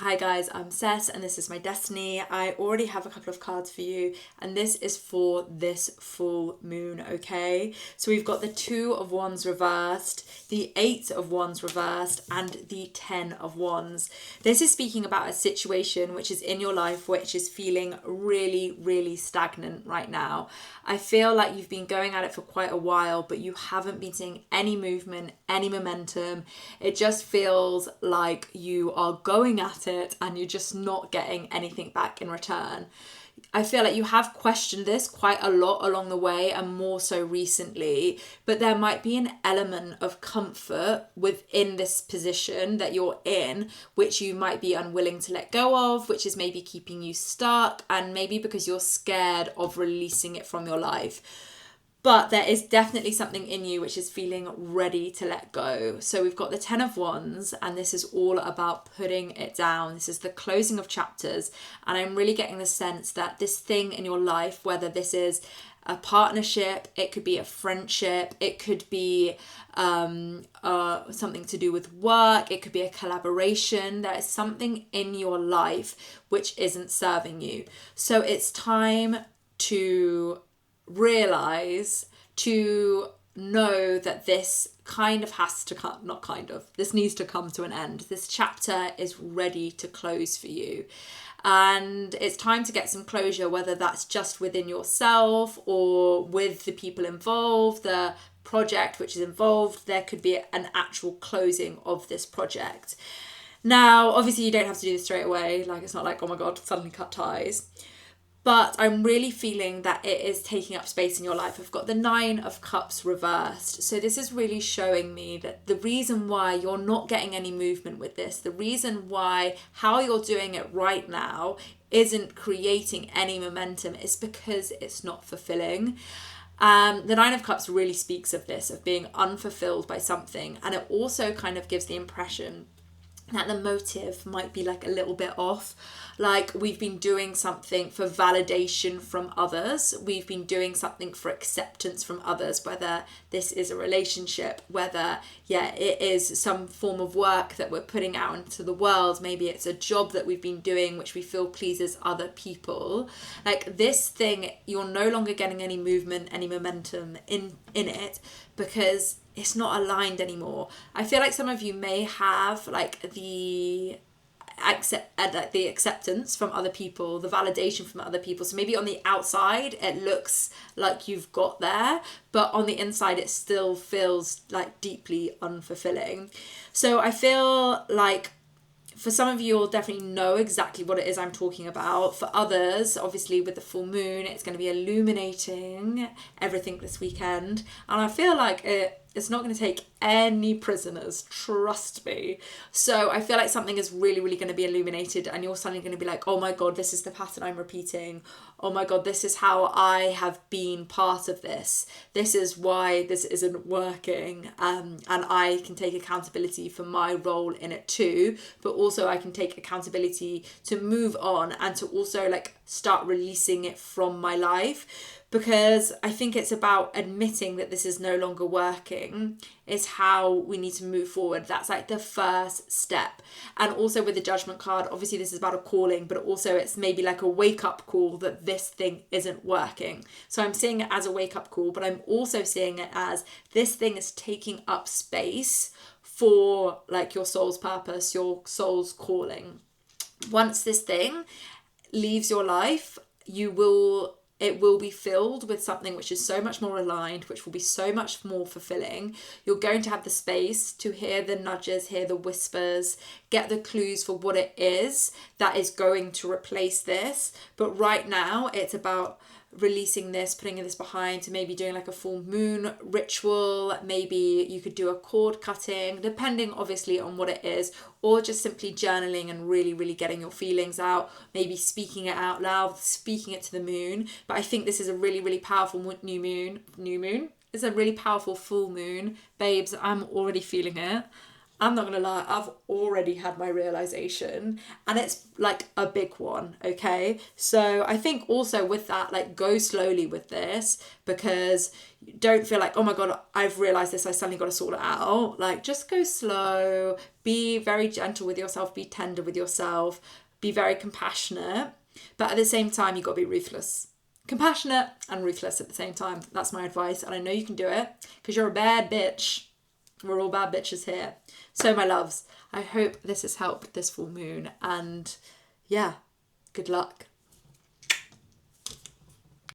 Hi guys, I'm Cess and this is my destiny. I already have a couple of cards for you and this is for this full moon, okay? So we've got the Two of Wands reversed, the Eight of Wands reversed and the Ten of Wands. This is speaking about a situation which is in your life which is feeling really, really stagnant right now. I feel like you've been going at it for quite a while but you haven't been seeing any movement, any momentum. It just feels like you are going at it and you're just not getting anything back in return. I feel like you have questioned this quite a lot along the way and more so recently, but there might be an element of comfort within this position that you're in, which you might be unwilling to let go of, which is maybe keeping you stuck, and maybe because you're scared of releasing it from your life. But there is definitely something in you which is feeling ready to let go. So we've got the Ten of Wands, and this is all about putting it down. This is the closing of chapters. And I'm really getting the sense that this thing in your life, whether this is a partnership, it could be a friendship, it could be something to do with work, it could be a collaboration. There is something in your life which isn't serving you. So it's time to realize, to know that this kind of has to come, not kind of, this needs to come to an end. This chapter is ready to close for you. And it's time to get some closure, whether that's just within yourself or with the people involved, the project which is involved. There could be an actual closing of this project. Now, obviously, you don't have to do this straight away. Like, it's not like, oh my God, suddenly cut ties. But I'm really feeling that it is taking up space in your life. I've got the Nine of Cups reversed. So this is really showing me that the reason why you're not getting any movement with this, the reason why how you're doing it right now isn't creating any momentum is because it's not fulfilling. The Nine of Cups really speaks of this, of being unfulfilled by something. And it also kind of gives the impression that the motive might be like a little bit off. Like we've been doing something for validation from others. We've been doing something for acceptance from others, whether this is a relationship, whether, it is some form of work that we're putting out into the world. Maybe it's a job that we've been doing, which we feel pleases other people. Like this thing, you're no longer getting any movement, any momentum in it because it's not aligned anymore. I feel like some of you may have like the acceptance from other people, the validation from other people. So maybe on the outside it looks like you've got there, but on the inside it still feels like deeply unfulfilling. So I feel like for some of you, you'll definitely know exactly what it is I'm talking about. For others, obviously with the full moon, it's going to be illuminating everything this weekend. And I feel like it's not going to take any prisoners, trust me. So I feel like something is really, really going to be illuminated and you're suddenly going to be like, oh my God, this is the pattern I'm repeating. Oh my God, this is how I have been part of this. This is why this isn't working. And I can take accountability for my role in it too. But also I can take accountability to move on and to also like start releasing it from my life. Because I think it's about admitting that this is no longer working is how we need to move forward. That's like the first step. And also with the Judgment card, obviously this is about a calling, but also it's maybe like a wake up call that this thing isn't working. So I'm seeing it as a wake up call, but I'm also seeing it as this thing is taking up space for like your soul's purpose, your soul's calling. Once this thing leaves your life, it will be filled with something which is so much more aligned, which will be so much more fulfilling. You're going to have the space to hear the nudges, hear the whispers, get the clues for what it is that is going to replace this. But right now, it's about releasing this, putting this behind, to maybe doing like a full moon ritual. Maybe you could do a cord cutting, depending obviously on what it is, or just simply journaling and really, really getting your feelings out, maybe speaking it out loud, speaking it to the moon. But I think this is a really, really powerful new moon. It's a really powerful full moon. Babes, I'm already feeling it. I'm not gonna lie, I've already had my realization, and it's like a big one, okay? So I think also with that, like, go slowly with this, because don't feel like, oh my God, I've realized this, I suddenly got to sort it out. Like, just go slow, be very gentle with yourself, be tender with yourself, be very compassionate, but at the same time, you got to be ruthless. Compassionate and ruthless at the same time. That's my advice, and I know you can do it because you're a bad bitch. We're all bad bitches here. So, my loves, I hope this has helped this full moon, and yeah, good luck.